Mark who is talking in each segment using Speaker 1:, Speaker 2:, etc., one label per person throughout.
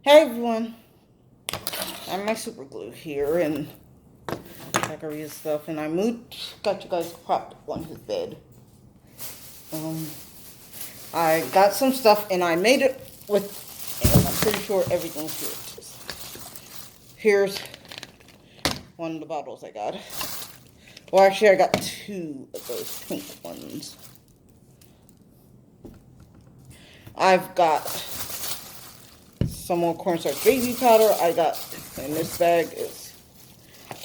Speaker 1: Hey everyone, I have my super glue here and Zachariah stuff, and got you guys propped up on his bed. Um, I got some stuff and I made it with, and I'm pretty sure everything's here. Here's one of the bottles I got. Well, actually, I got two of those pink ones. I've got some more cornstarch baby powder. I got in this bag is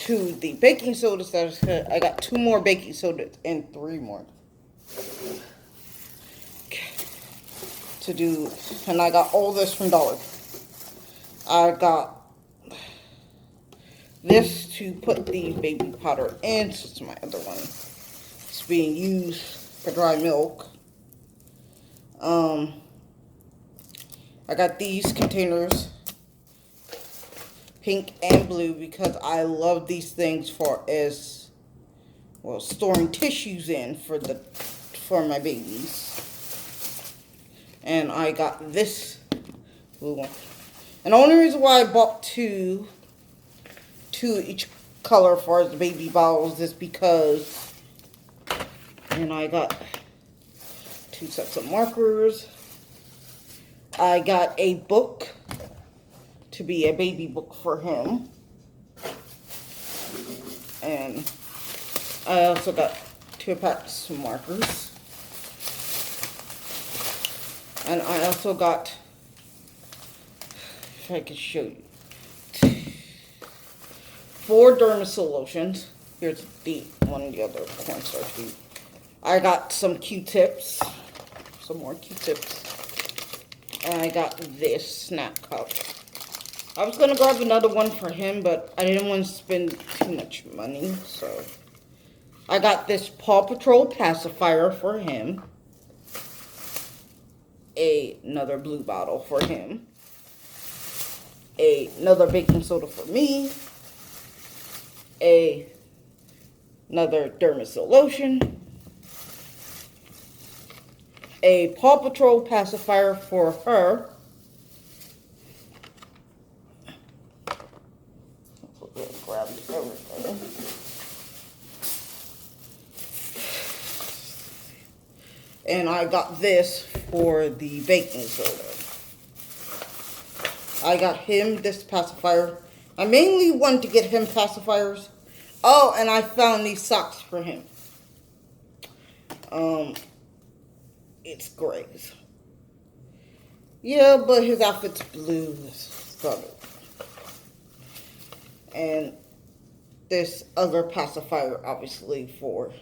Speaker 1: the baking sodas that I got 2 more baking sodas and 3 more to do, and I got all this from Dollar. I got this to put the baby powder in. This is my other one. It's being used for dry milk. I got these containers, pink and blue, because I love these things for storing tissues in for my babies. And I got this blue one. And the only reason why I bought two each color for the baby bottles is because, and I got 2 sets of markers. I got a book to be a baby book for him. And I also got 2 packs of markers. And I also got, if I can show you, 4 Dermasil lotions. Here's one of the other cornstarch. I got some Q-tips, some more Q-tips. And I got this snack cup. I was going to grab another one for him, but I didn't want to spend too much money, so. I got this Paw Patrol pacifier for him. Another blue bottle for him. Another baking soda for me. Another Dermasil lotion. A Paw Patrol pacifier for her. Grab everything. And I got this for the baking soda. I got him this pacifier. I mainly wanted to get him pacifiers. Oh, and I found these socks for him. It's gray. Yeah, but his outfit's blue. And this other pacifier, obviously, for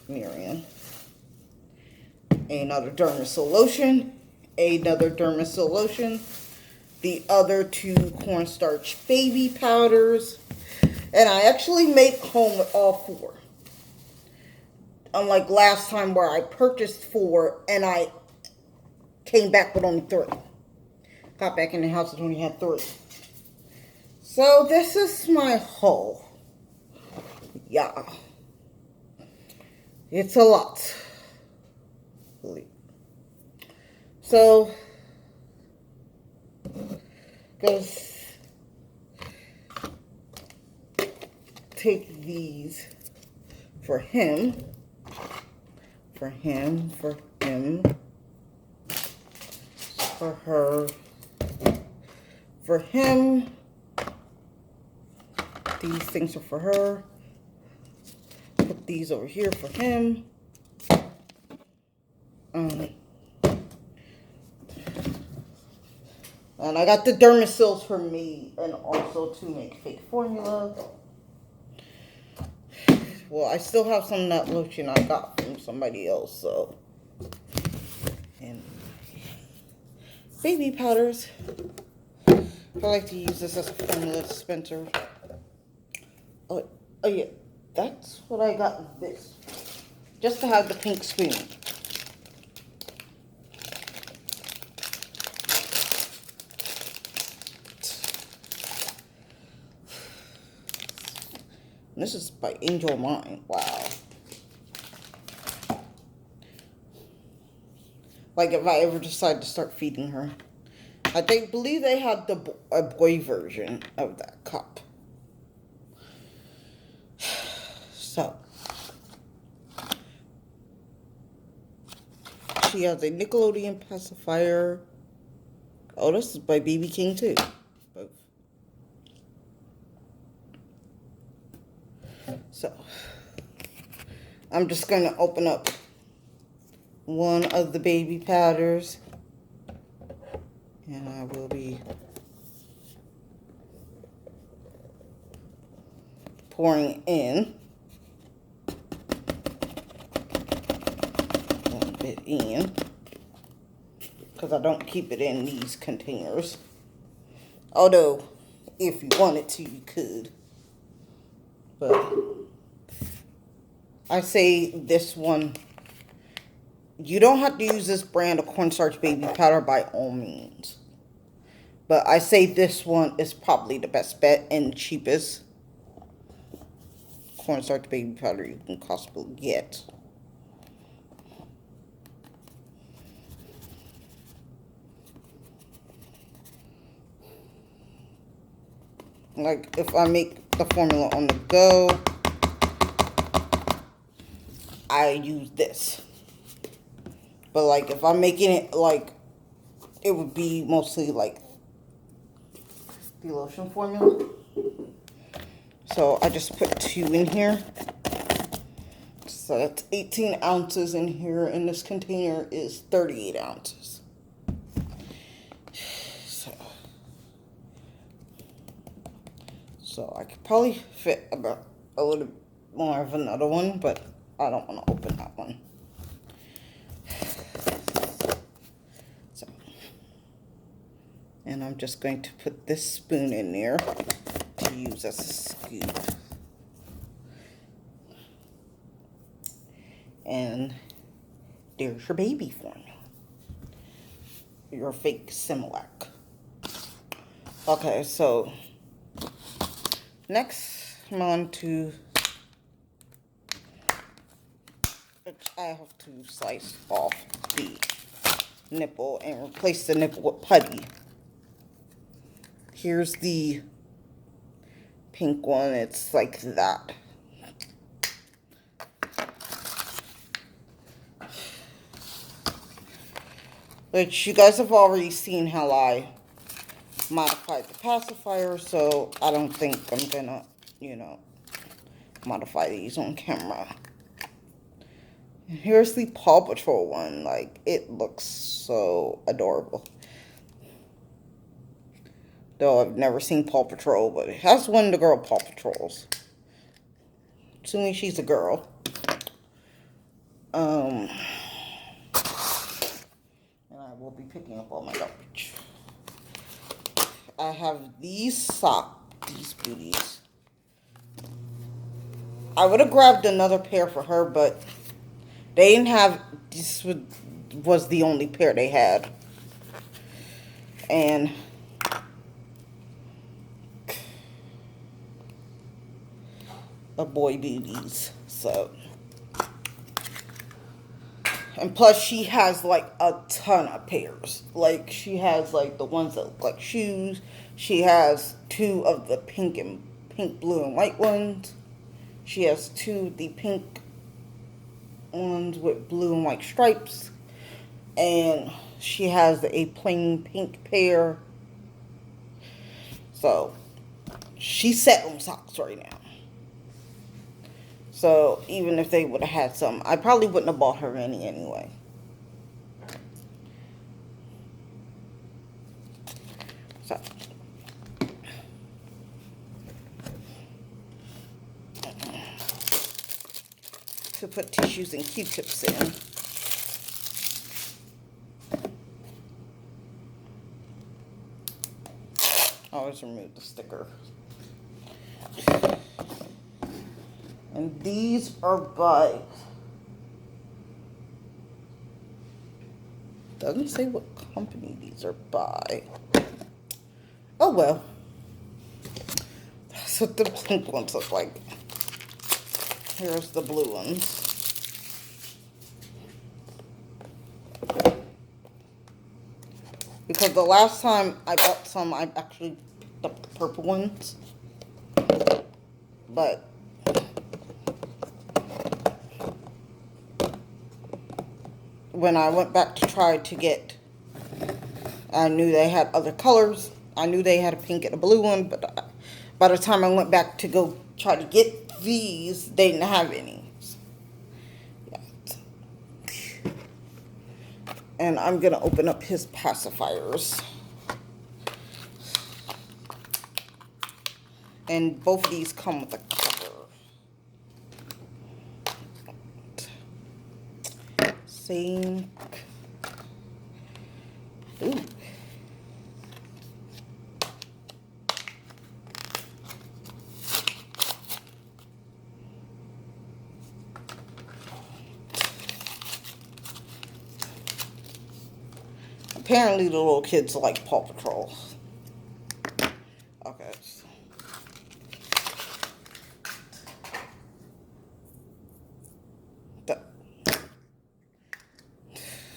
Speaker 1: Miriam. Another Dermasil lotion. Another Dermasil lotion. The other 2 cornstarch baby powders. And I actually made home with all 4. Unlike last time where I purchased 4 and I came back with only 3. Got back in the house and only had 3. So this is my haul. Yeah. It's a lot. So, guys, take these for him, for him, for him, for her, for him. These things are for her. Put these over here for him. And I got the Dermasils for me and also to make fake formula. Well, I still have some nut lotion I got from somebody else, so. And baby powders. I like to use this as a formula dispenser. Oh yeah, that's what I got this. Just to have the pink spoon. This is by Angel Mine. Wow. Like if I ever decide to start feeding her. believe they had a boy version of that cup. So, she has a Nickelodeon pacifier. Oh, this is by BB King too. Both. So, I'm just going to open up one of the baby powders. And I will be pouring in a little bit in, because I don't keep it in these containers. Although, if you wanted to, you could. But I say this one, you don't have to use this brand of cornstarch baby powder by all means. But I say this one is probably the best bet and cheapest cornstarch baby powder you can possibly get. Like, if I make the formula on the go, I use this. But, like, if I'm making it, like, it would be mostly, like, the lotion formula. So, I just put 2 in here. So, that's 18 ounces in here, and this container is 38 ounces. So I could probably fit about a little more of another one, but I don't want to open that one. So, and I'm just going to put this spoon in there to use as a scoop. And there's your baby formula. Your fake Similac. Okay, so next, I'm on to, I have to slice off the nipple and replace the nipple with putty. Here's the pink one. It's like that. Which you guys have already seen how I modified the pacifier, so I don't think I'm gonna, modify these on camera. And here's the Paw Patrol one. Like, it looks so adorable. Though I've never seen Paw Patrol, but it has one of the girl Paw Patrols. Assuming she's a girl. And I will be picking up all my garbage. I have these booties. I would have grabbed another pair for her, but they didn't have, this was the only pair they had. And a boy booties, so. And plus, she has, like, a ton of pairs. Like, she has, like, the ones that look like shoes. She has 2 of the pink, blue, and white ones. She has 2 of the pink ones with blue and white stripes. And she has a plain pink pair. So, she's set on socks right now. So, even if they would have had some, I probably wouldn't have bought her any anyway. So. To put tissues and Q-tips in. Always remove the sticker. And these are by, doesn't say what company these are by. Oh well. That's what the pink ones look like. Here's the blue ones. Because the last time I bought some, I actually picked up the purple ones. But when I went back to try to get, I knew they had other colors. I knew they had a pink and a blue one, but by the time I went back to go try to get these, they didn't have any. And I'm gonna open up his pacifiers. And both of these come with a cover. Same. Ooh. Apparently the little kids like Paw Patrol. Okay.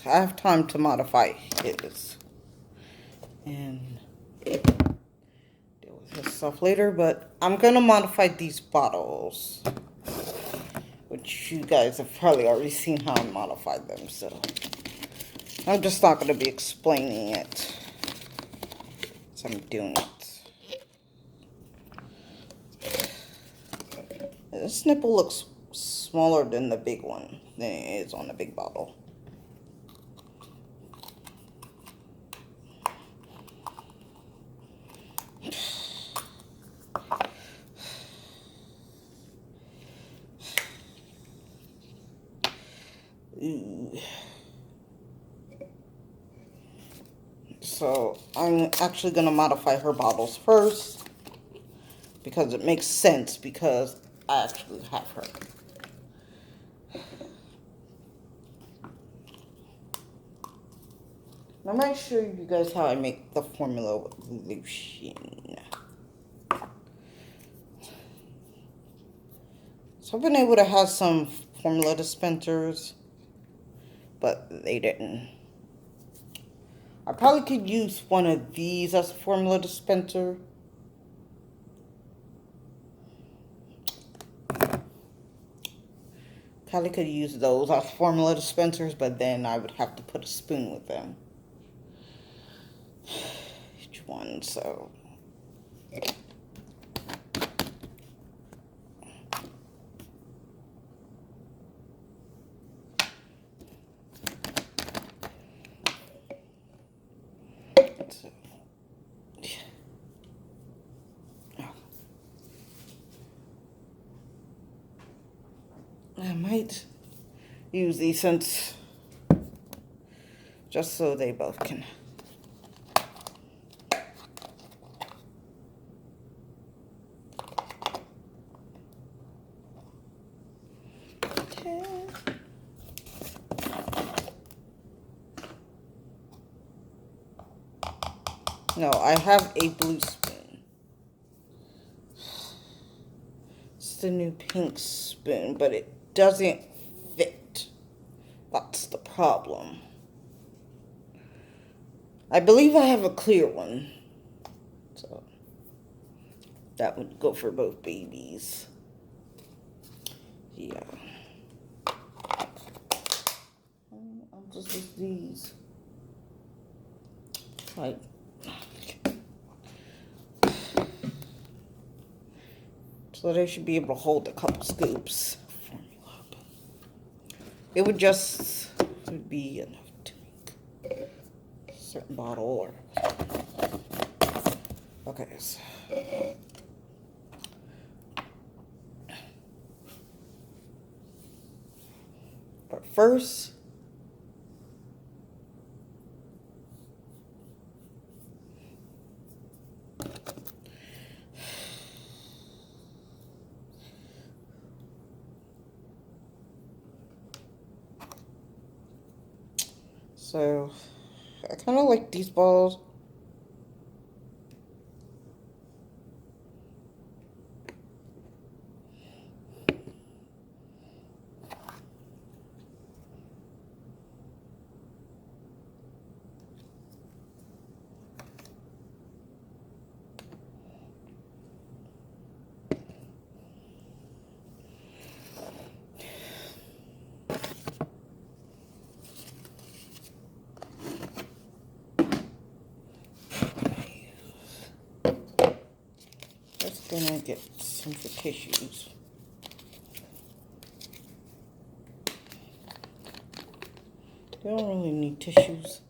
Speaker 1: I have time to modify his. And deal with his stuff later, but I'm gonna modify these bottles. Which you guys have probably already seen how I modified them, so I'm just not gonna be explaining it as I'm doing it. This nipple looks smaller than the big one than it is on the big bottle. Ooh. So I'm actually gonna modify her bottles first because it makes sense because I actually have her. I might show you guys how I make the formula with Lucian. So I've been able to have some formula dispensers, but they didn't. I probably could use one of these as a formula dispenser. Probably could use those as formula dispensers, but then I would have to put a spoon with them. Each one, so. I might use these since just so they both can. Okay. No, I have a blue spoon. It's the new pink spoon, but it doesn't fit. That's the problem. I believe I have a clear one. So that would go for both babies. Yeah. I'll just use these. Like. So they should be able to hold a couple scoops. It would be enough to make a certain bottle or. Okay, so. But first, so I kind of like these balls. Gonna get some for tissues. They don't really need tissues.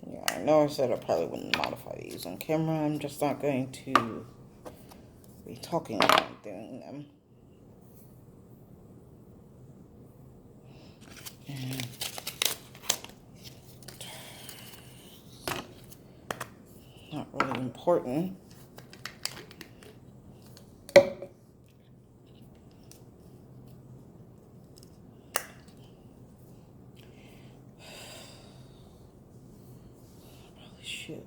Speaker 1: Yeah, I know I said I probably wouldn't modify these on camera. I'm just not going to be talking about doing them. And not really important. Probably should.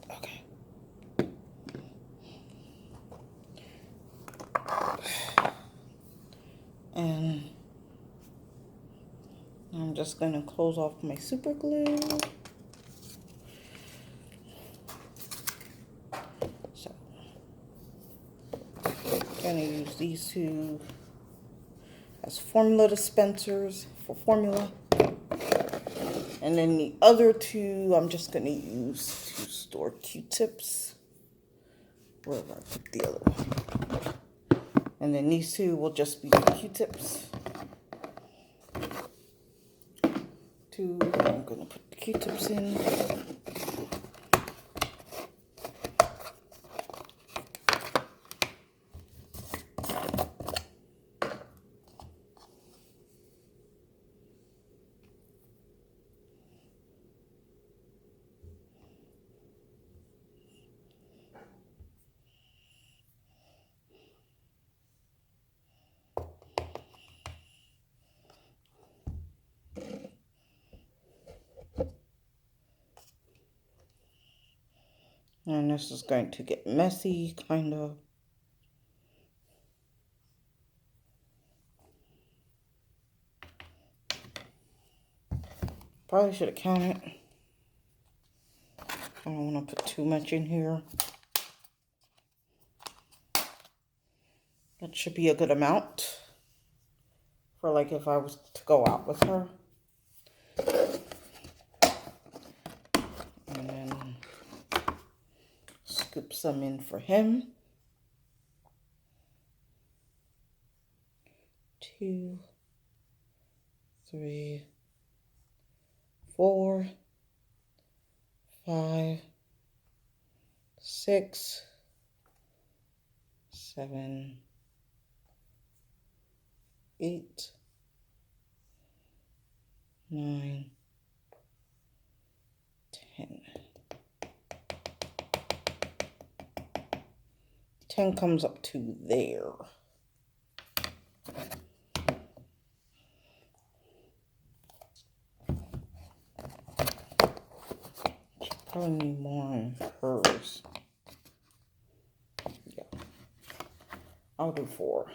Speaker 1: Okay. And I'm just going to close off my super glue. So, I'm going to use these two as formula dispensers for formula. And then the other two, I'm just going to use to store Q-tips. Where did I put the other one? And then these two will just be the Q-tips. Two, I'm going to put the Q-tips in. And this is going to get messy, kind of. Probably should have counted. I don't want to put too much in here. That should be a good amount for like if I was to go out with her. And then scoop some in for him. 2, 3, 4, 5, 6, 7, 8, 9, 10. 10 comes up to there. Probably need more on hers. Yeah. I'll do 4.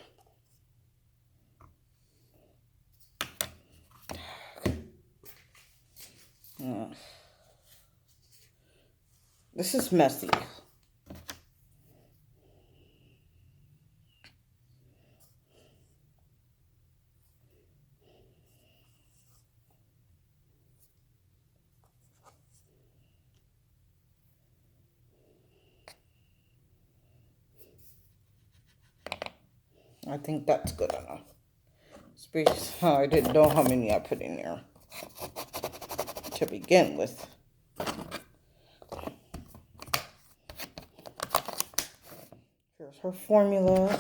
Speaker 1: This is messy. I think that's good enough. I didn't know how many I put in there to begin with. Here's her formula.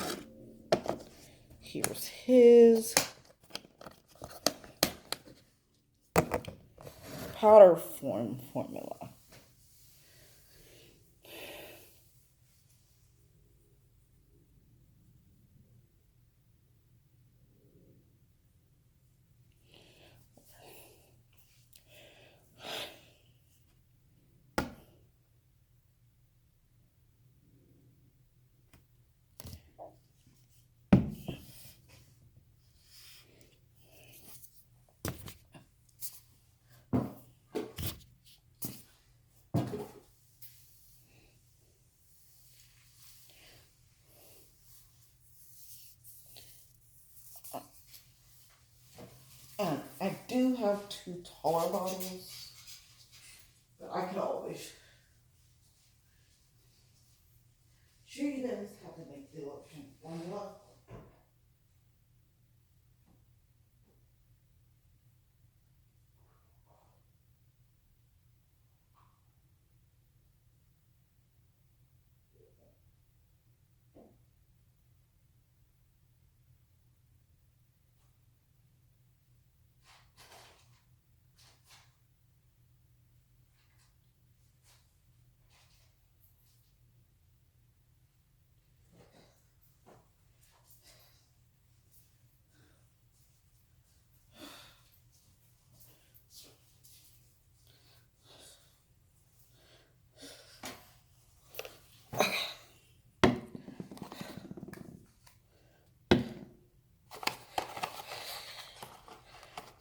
Speaker 1: Here's his powder formula. have 2 taller bottles, but I can always show you guys how to make the lotion formula.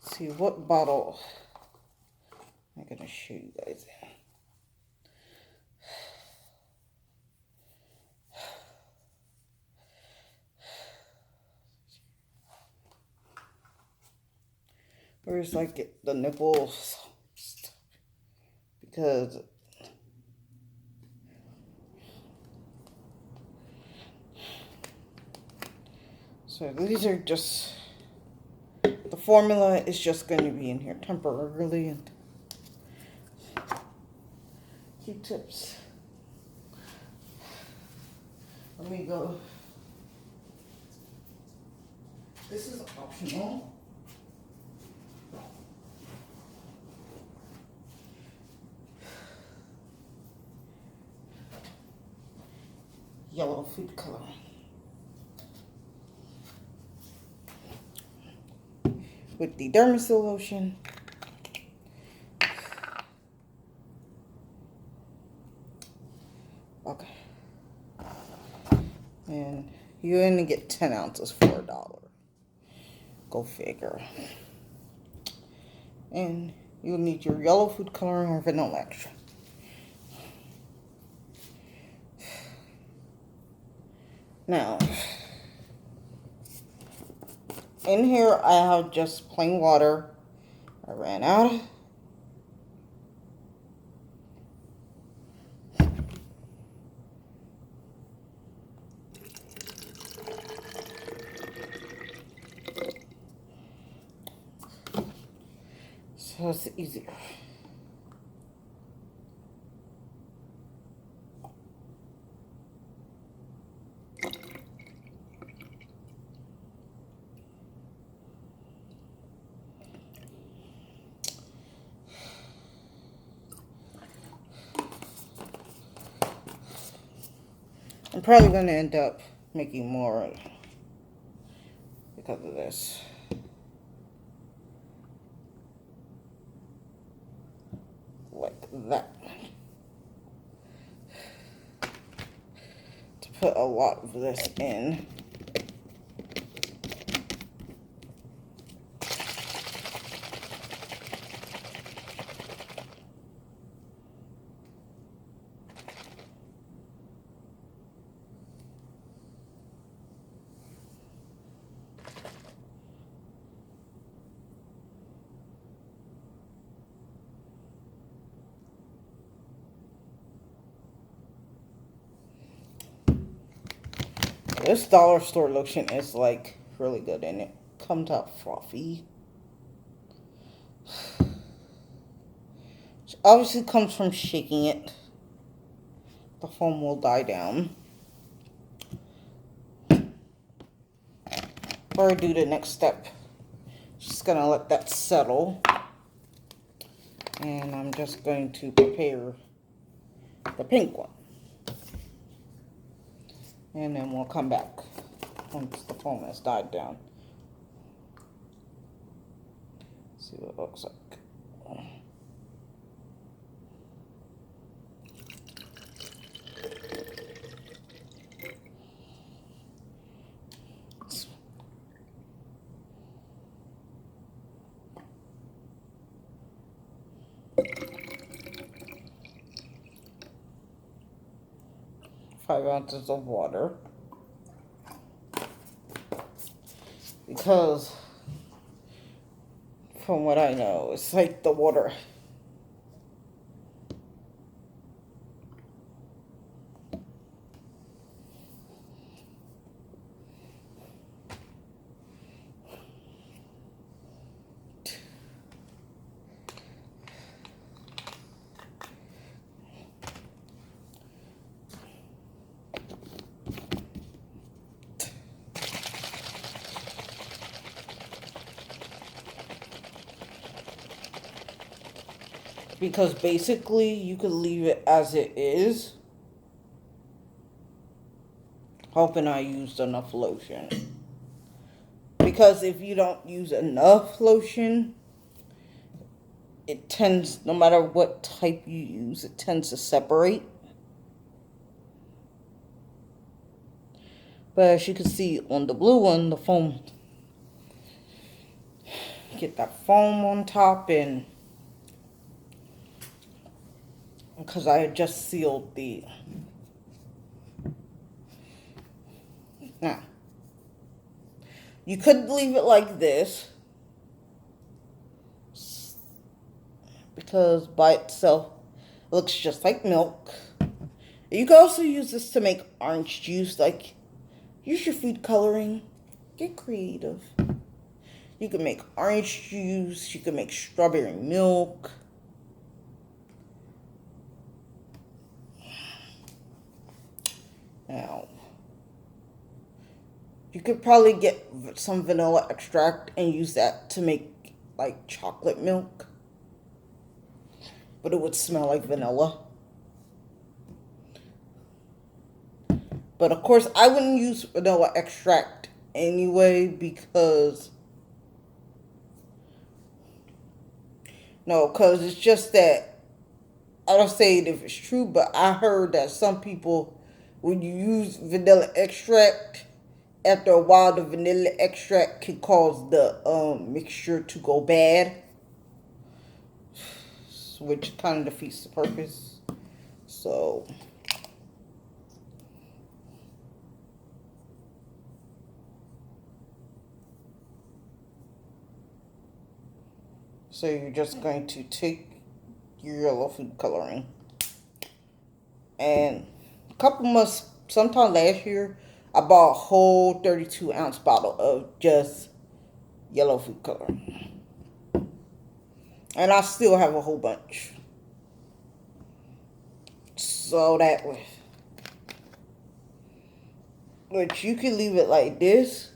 Speaker 1: See what bottle I'm gonna show you guys in. Where's like the nipples? Because so these are just, the formula is just going to be in here temporarily, and Q-tips. Let me go. This is optional. Yellow food coloring. With the Dermasil lotion. Okay. And you only get 10 ounces for $1. Go figure. And you'll need your yellow food coloring or vanilla extract. Now, in here I have just plain water. I ran out. So it's easier. I'm probably going to end up making more because of this. Like that. To put a lot of this in. This dollar store lotion is like really good, and it comes out fluffy. It obviously comes from shaking it. The foam will die down. Before I do the next step, just gonna let that settle. And I'm just going to prepare the pink one. And then we'll come back once the foam has died down. See what it looks like. Five ounces of water, because from what I know. It's like the water. Because basically you could leave it as it is. Hoping I used enough lotion. Because if you don't use enough lotion, it tends, no matter what type you use, it tends to separate. But as you can see on the blue one, the foam, get that foam on top, and because I had just sealed the, now, you could leave it like this, because by itself it looks just like milk. You can also use this to make orange juice, like use your food coloring, get creative. You can make orange juice, you can make strawberry milk. Now, you could probably get some vanilla extract and use that to make like chocolate milk. But it would smell like vanilla. But of course, I wouldn't use vanilla extract anyway because... No, because it's just that, I don't say it if it's true, but I heard that some people, when you use vanilla extract, after a while the vanilla extract can cause the mixture to go bad, which kind of defeats the purpose. So you're just going to take your yellow food coloring, and a couple months, sometime last year, I bought a whole 32-ounce bottle of just yellow food coloring. And I still have a whole bunch. So that way. But you can leave it like this.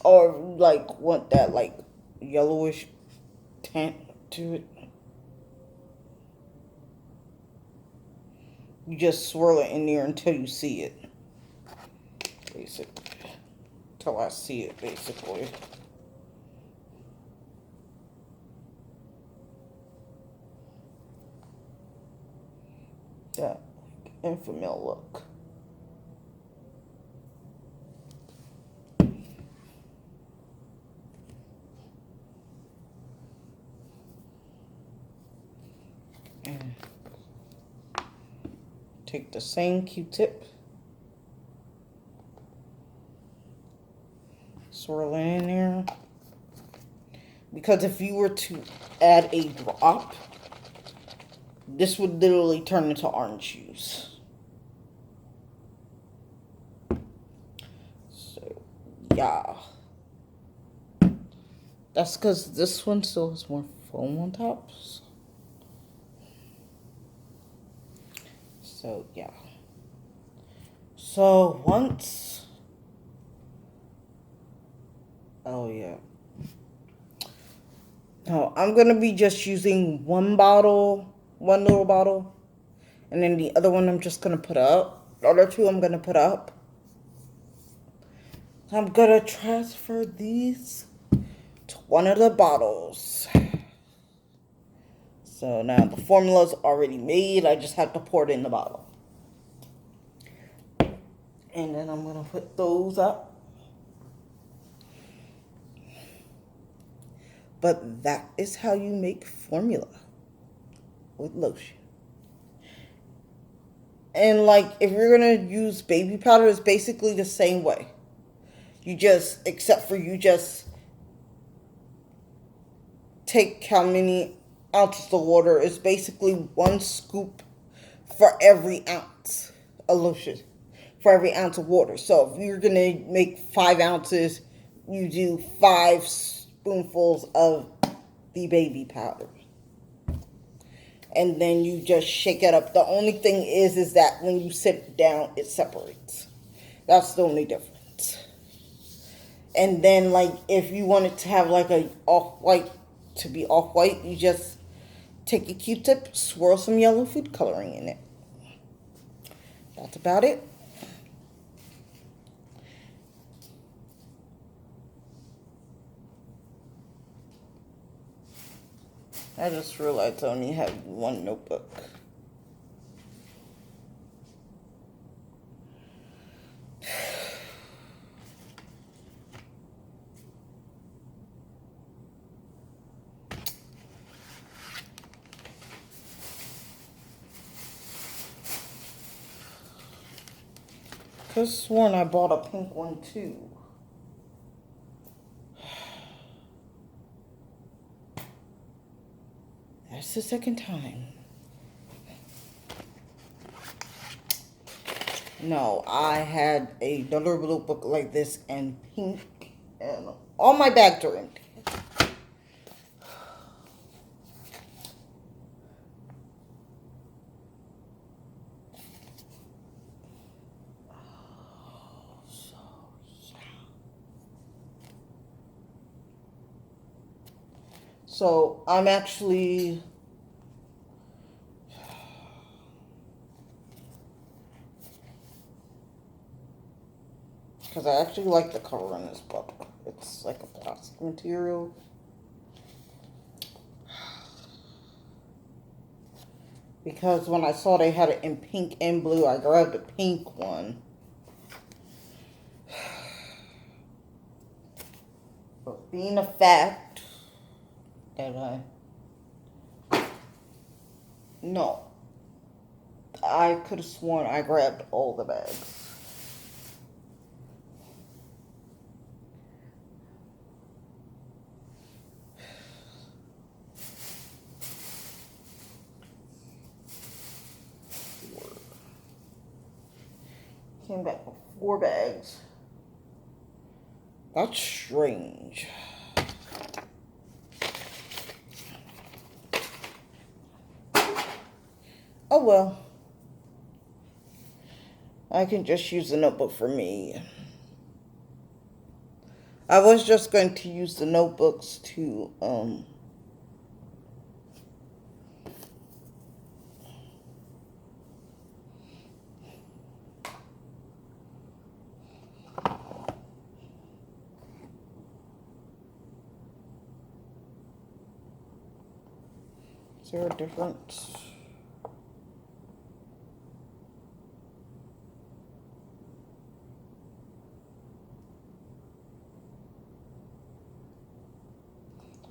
Speaker 1: Or like want that like yellowish tint to it. You just swirl it in there until you see it. Basically. Until I see it, basically. That infamil look. And take the same Q-tip, swirl it in there. Because if you were to add a drop, this would literally turn into orange juice. So, yeah. That's because this one still has more foam on top. So, yeah. So, once... Oh, yeah. Now, I'm going to be just using one little bottle. And then the other one I'm just going to put up. The other two I'm going to put up. I'm going to transfer these to one of the bottles. So now the formula's already made. I just have to pour it in the bottle. And then I'm going to put those up. But that is how you make formula with lotion. And like if you're going to use baby powder, it's basically the same way. You just, except for you just take how many ounces of water. It's basically 1 scoop for every ounce of lotion, for every ounce of water. So if you're going to make 5 ounces, you do 5 spoonfuls of the baby powder. And then you just shake it up. The only thing is that when you sit down, it separates. That's the only difference. And then, like, if you want it to have like a off-white, to be off-white, you just take a Q-tip, swirl some yellow food coloring in it. That's about it. I just realized I only have 1 notebook. Could have sworn I bought a pink one too. That's the second time. No, I had another little book like this and pink, and all my bags are empty. So I'm actually because I actually like the cover on this book. It's like a plastic material. Because when I saw they had it in pink and blue, I grabbed the pink one. But being a fact that I could have sworn I grabbed all the bags. Came back with 4 bags. That's strange. Oh well. I can just use the notebook for me. I was just going to use the notebooks to is there a difference?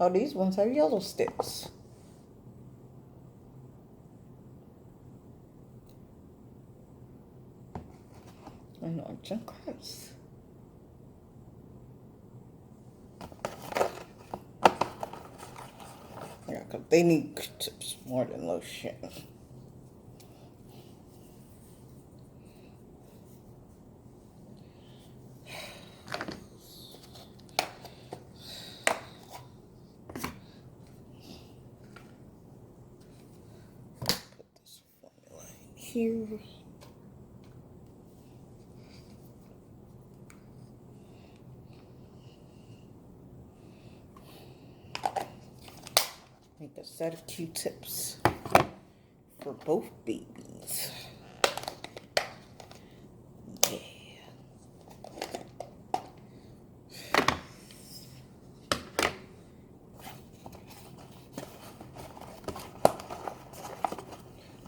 Speaker 1: Oh, these ones have yellow sticks. And arts and crafts. Yeah, because they need tips more than lotion. Here. Make a set of Q-tips for both babies. Yeah.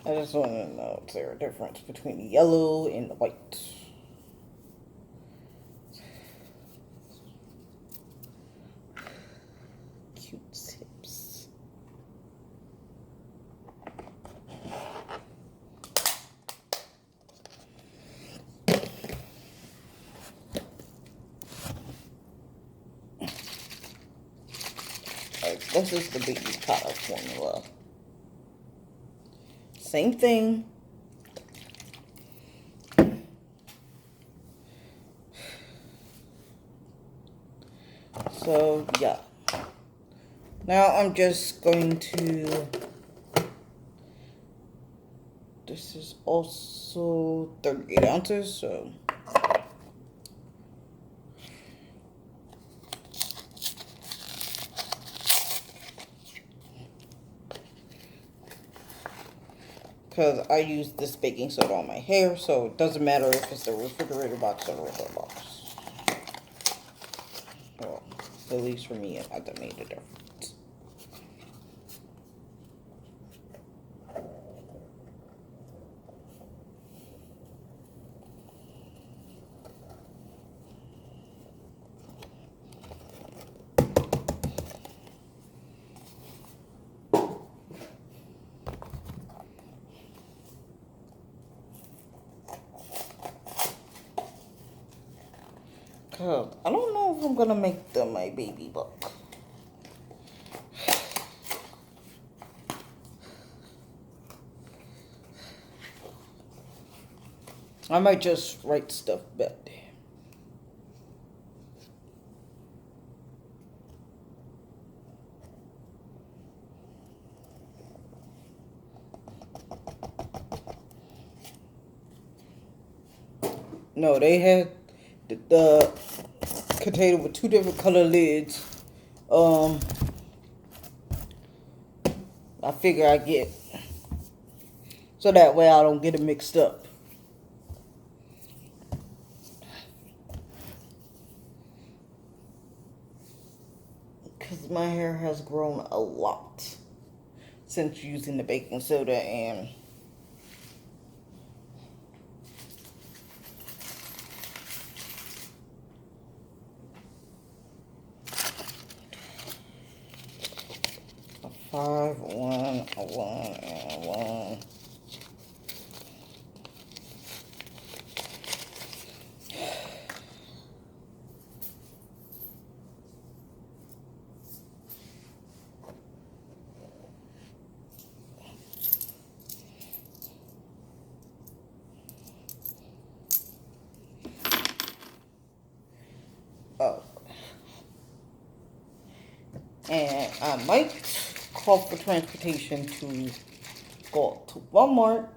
Speaker 1: I just want to know if there's a difference between the yellow and the white. Q-tips. I this is the baby powder formula. Same thing. So, yeah. Now I'm just going to... This is also 38 ounces, so... Because I use this baking soda on my hair, so it doesn't matter if it's the refrigerator box or the regular box. Well, at least for me, it hasn't made a difference. Cause I don't know if I'm gonna make them my baby book. I might just write stuff back there. No, they had the container with 2 different color lids. I figure I get so that way I don't get it mixed up. Because my hair has grown a lot since using the baking soda and a 5, 1, a 1, and a 1. Oh. And I might call for transportation to go to Walmart.